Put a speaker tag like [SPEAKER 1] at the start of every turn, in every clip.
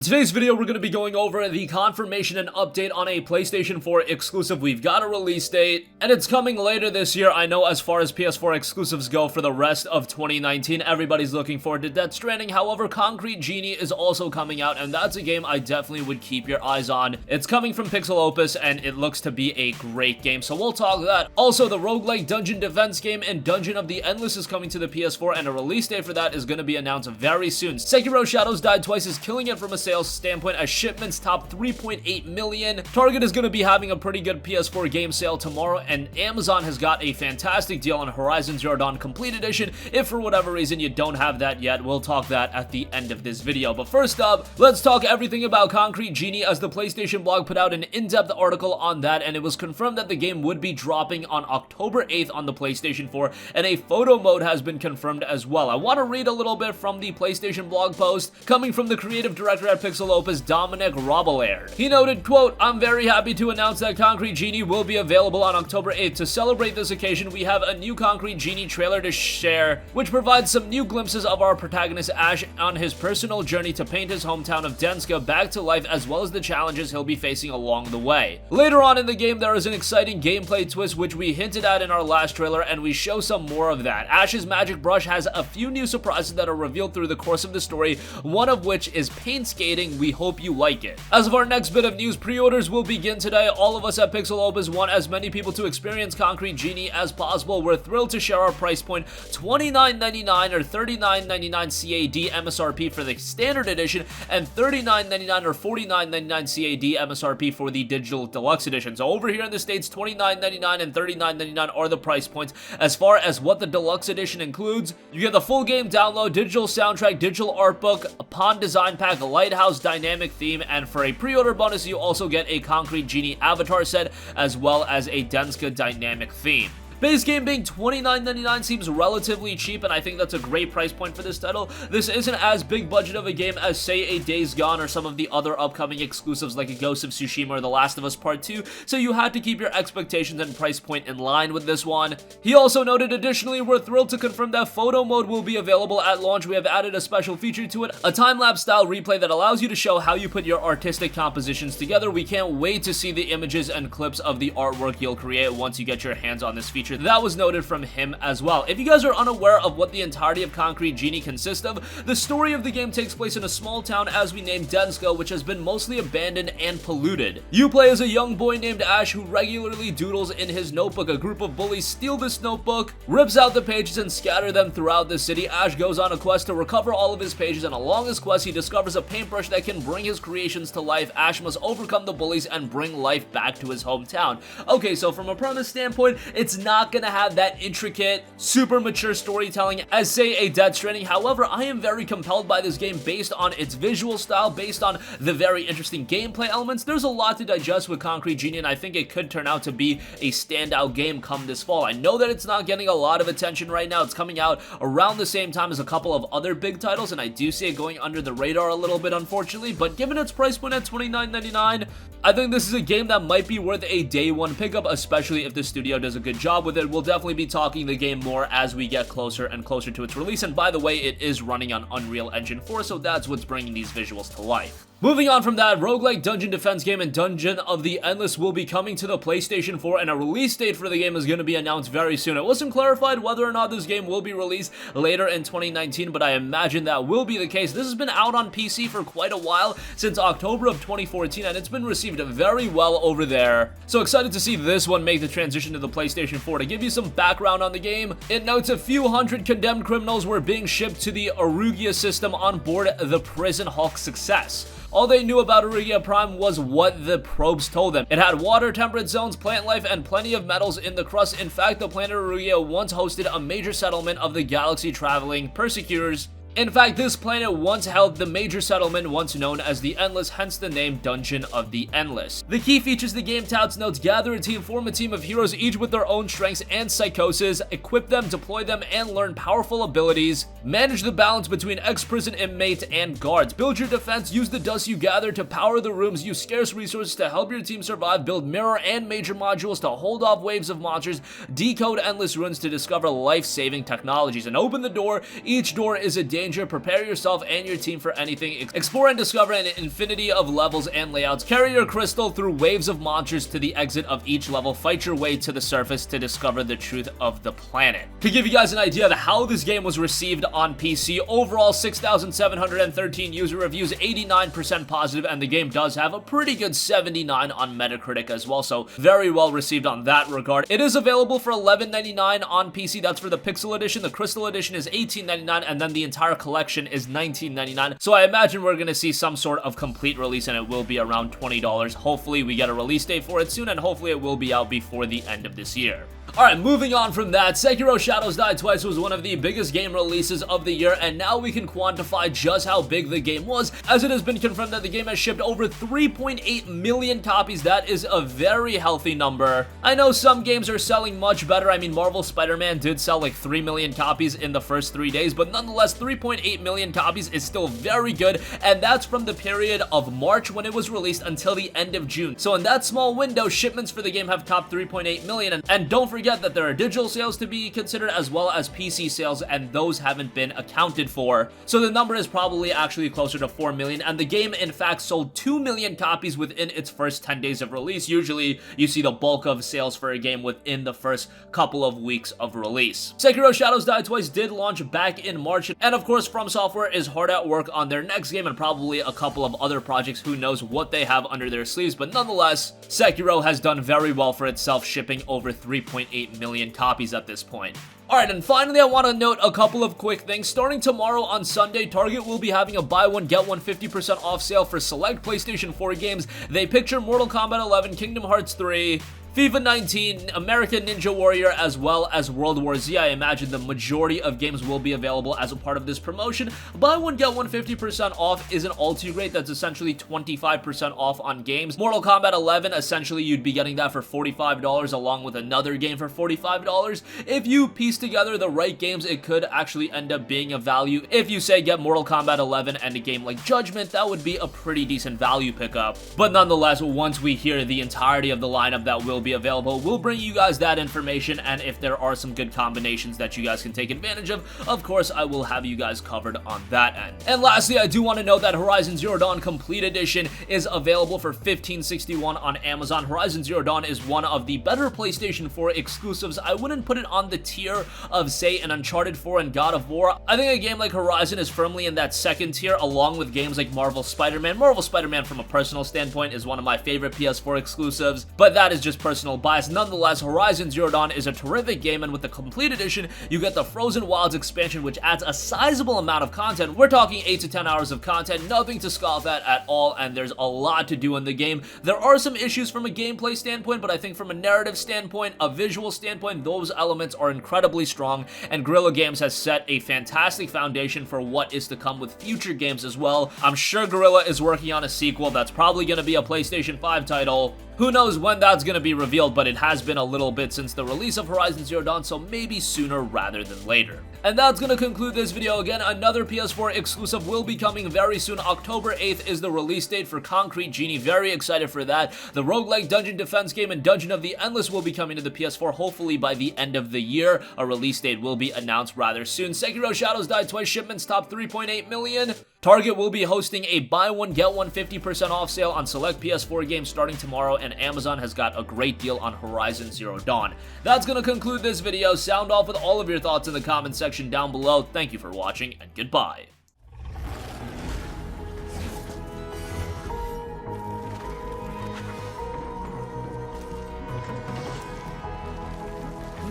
[SPEAKER 1] Today's video, we're going to be going over the confirmation and update on a PlayStation 4 exclusive. We've got a release date, and it's coming later this year. I know as far as PS4 exclusives go for the rest of 2019, everybody's looking forward to Death Stranding. However, Concrete Genie is also coming out, and that's a game I definitely would keep your eyes on. It's coming from Pixel Opus, and it looks to be a great game, so we'll talk that. Also, the roguelike dungeon defense game and Dungeon of the Endless is coming to the PS4, and a release date for that is going to be announced very soon. Sekiro Shadows Die Twice is killing it from a sales standpoint as Shipments top 3.8 million. Target is going to be having a pretty good PS4 game sale tomorrow, and Amazon has got a fantastic deal on Horizon Zero Dawn Complete Edition. If for whatever reason you don't have that yet, we'll talk that at the end of this video. But first up, let's talk everything about Concrete Genie, as the PlayStation blog put out an in-depth article on that, and it was confirmed that the game would be dropping on October 8th on the PlayStation 4, and a photo mode has been confirmed as well. I want to read a little bit from the PlayStation blog post coming from the creative director at Pixel Opus, Dominic Robillard. He noted, quote, "I'm very happy to announce that Concrete Genie will be available on October 8th. To celebrate this occasion, we have a new Concrete Genie trailer to share, which provides some new glimpses of our protagonist Ash on his personal journey to paint his hometown of Denska back to life, as well as the challenges he'll be facing along the way. Later on in the game, there is an exciting gameplay twist which we hinted at in our last trailer, and we show some more of that. Ash's magic brush has a few new surprises that are revealed through the course of the story, one of which is paint skating. We hope you like it." As of our next bit of news, pre-orders will begin today. All of us at Pixel Opus want as many people to experience Concrete Genie as possible. We're thrilled to share our price point, $29.99 or $39.99 CAD MSRP for the standard edition, and $39.99 or $49.99 CAD MSRP for the digital deluxe edition. So over here in the States, $29.99 and $39.99 are the price points. As far as what the deluxe edition includes, you get the full game download, digital soundtrack, digital art book, a pawn design pack, a lighthouse dynamic theme, and for a pre-order bonus, you also get a Concrete Genie avatar set, as well as a Denska dynamic theme. Base game being $29.99 seems relatively cheap, and I think that's a great price point for this title. This isn't as big budget of a game as, say, a Days Gone or some of the other upcoming exclusives like a Ghost of Tsushima or The Last of Us Part 2, so you had to keep your expectations and price point in line with this one. He also noted, additionally, we're thrilled to confirm that photo mode will be available at launch. We have added a special feature to it, a time-lapse style replay that allows you to show how you put your artistic compositions together. We can't wait to see the images and clips of the artwork you'll create once you get your hands on this feature. That was noted from him as well. If you guys are unaware of what the entirety of Concrete Genie consists of, the story of the game takes place in a small town as we named Denska, which has been mostly abandoned and polluted. You play as a young boy named Ash who regularly doodles in his notebook. A group of bullies steal this notebook, rips out the pages, and scatter them throughout the city. Ash goes on a quest to recover all of his pages, and along his quest, he discovers a paintbrush that can bring his creations to life. Ash must overcome the bullies and bring life back to his hometown. Okay, so from a premise standpoint, it's not gonna have that intricate, super mature storytelling as, say, a Death Stranding. However, I am very compelled by this game based on its visual style, based on the very interesting gameplay elements. There's a lot to digest with Concrete Genie, and I think it could turn out to be a standout game come this fall. I know that it's not getting a lot of attention right now. It's coming out around the same time as a couple of other big titles, and I do see it going under the radar a little bit, unfortunately, but given its price point at $29.99, I think this is a game that might be worth a day one pickup, especially if the studio does a good job with it. We'll definitely be talking the game more as we get closer and closer to its release, and by the way, it is running on Unreal Engine 4, so that's what's bringing these visuals to life. Moving on from that, roguelike dungeon defense game and Dungeon of the Endless will be coming to the PlayStation 4, and a release date for the game is going to be announced very soon. It wasn't clarified whether or not this game will be released later in 2019, but I imagine that will be the case. This has been out on PC for quite a while, since October of 2014, and it's been received very well over there. So excited to see this one make the transition to the PlayStation 4. To give you some background on the game, it notes a few hundred condemned criminals were being shipped to the Arugia system on board the Prison Hulk Success. All they knew about Arugia Prime was what the probes told them. It had water temperate zones, plant life, and plenty of metals in the crust. In fact, the planet Arugia once hosted a major settlement of the galaxy-traveling persecutors. In fact, this planet once held the major settlement once known as the Endless, hence the name Dungeon of the Endless. The key features the game touts notes: gather a team, form a team of heroes, each with their own strengths and psychoses, equip them, deploy them, and learn powerful abilities, manage the balance between ex-prison inmates and guards, build your defense, use the dust you gather to power the rooms, use scarce resources to help your team survive, build mirror and major modules to hold off waves of monsters, decode endless ruins to discover life-saving technologies, and open the door. Each door is a danger, prepare yourself and your team for anything, explore and discover an infinity of levels and layouts, carry your crystal through waves of monsters to the exit of each level, fight your way to the surface to discover the truth of the planet. To give you guys an idea of how this game was received on PC, overall 6,713 user reviews, 89% positive, and the game does have a pretty good 79 on Metacritic as well, so very well received on that regard. It is available for $11.99 on PC, that's for the Pixel Edition. The Crystal Edition is $18.99, and then the entire collection is $19.99, so I imagine we're gonna see some sort of complete release, and it will be around $20. Hopefully we get a release date for it soon, and hopefully it will be out before the end of this year. Alright, moving on from that, Sekiro Shadows Die Twice was one of the biggest game releases of the year, and now we can quantify just how big the game was, as it has been confirmed that the game has shipped over 3.8 million copies. That is a very healthy number. I know some games are selling much better. I mean, Marvel Spider-Man did sell like 3 million copies in the first 3 days, but nonetheless, 3.8 million copies is still very good, and that's from the period of March when it was released until the end of June. So in that small window, shipments for the game have topped 3.8 million, and don't forget that there are digital sales to be considered as well as PC sales, and those haven't been accounted for. So the number is probably actually closer to 4 million, and the game in fact sold 2 million copies within its first 10 days of release. Usually you see the bulk of sales for a game within the first couple of weeks of release. Sekiro Shadows Die Twice did launch back in March, and of course From Software is hard at work on their next game and probably a couple of other projects. Who knows what they have under their sleeves, but nonetheless, Sekiro has done very well for itself, shipping over 3.8 million copies at this point. Alright, and finally I want to note a couple of quick things. Starting tomorrow on Sunday, Target will be having a buy one get one 50% off sale for select PlayStation 4 games. They picture Mortal Kombat 11, Kingdom Hearts 3, FIFA 19, American Ninja Warrior, as well as World War Z. I imagine the majority of games will be available as a part of this promotion. Buy one, get one 50% off isn't all too great. That's essentially 25% off on games. Mortal Kombat 11, essentially you'd be getting that for $45 along with another game for $45. If you piece together the right games, it could actually end up being a value. If you say get Mortal Kombat 11 and a game like Judgment, that would be a pretty decent value pickup. But nonetheless, once we hear the entirety of the lineup that will be available, we'll bring you guys that information, and if there are some good combinations that you guys can take advantage of course I will have you guys covered on that end. And lastly, I do want to note that Horizon Zero Dawn Complete Edition is available for $15.61 on Amazon. Horizon Zero Dawn is one of the better PlayStation 4 exclusives. I wouldn't put it on the tier of, say, an Uncharted 4 and God of War. I think a game like Horizon is firmly in that second tier, along with games like Marvel Spider-Man. Marvel Spider-Man, from a personal standpoint, is one of my favorite PS4 exclusives, but that is just personal bias. Nonetheless, Horizon Zero Dawn is a terrific game, and with the Complete Edition, you get the Frozen Wilds expansion, which adds a sizable amount of content. We're talking 8 to 10 hours of content, nothing to scoff at all, and there's a lot to do in the game. There are some issues from a gameplay standpoint, but I think from a narrative standpoint, a visual standpoint, those elements are incredibly strong, and Guerrilla Games has set a fantastic foundation for what is to come with future games as well. I'm sure Guerrilla is working on a sequel that's probably going to be a PlayStation 5 title. Who knows when that's going to be revealed, but it has been a little bit since the release of Horizon Zero Dawn, so maybe sooner rather than later. And that's going to conclude this video. Again, another PS4 exclusive will be coming very soon. October 8th is the release date for Concrete Genie. Very excited for that. The roguelike dungeon defense game and Dungeon of the Endless will be coming to the PS4 hopefully by the end of the year. A release date will be announced rather soon. Sekiro Shadows Die Twice shipments top 3.8 million. Target will be hosting a buy one get one 50% off sale on select PS4 games starting tomorrow, and Amazon has got a great deal on Horizon Zero Dawn. That's going to conclude this video. Sound off with all of your thoughts in the comment section down below. Thank you for watching, and goodbye.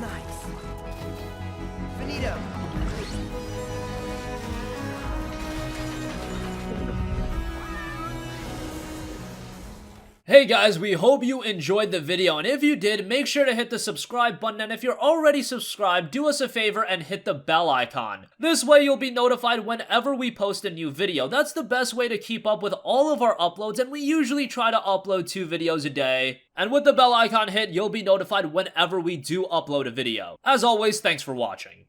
[SPEAKER 2] Nice. Finito.
[SPEAKER 1] Hey guys, we hope you enjoyed the video, and if you did, make sure to hit the subscribe button, and if you're already subscribed, do us a favor and hit the bell icon. This way you'll be notified whenever we post a new video. That's the best way to keep up with all of our uploads, and we usually try to upload 2 videos a day. And with the bell icon hit, you'll be notified whenever we do upload a video. As always, thanks for watching.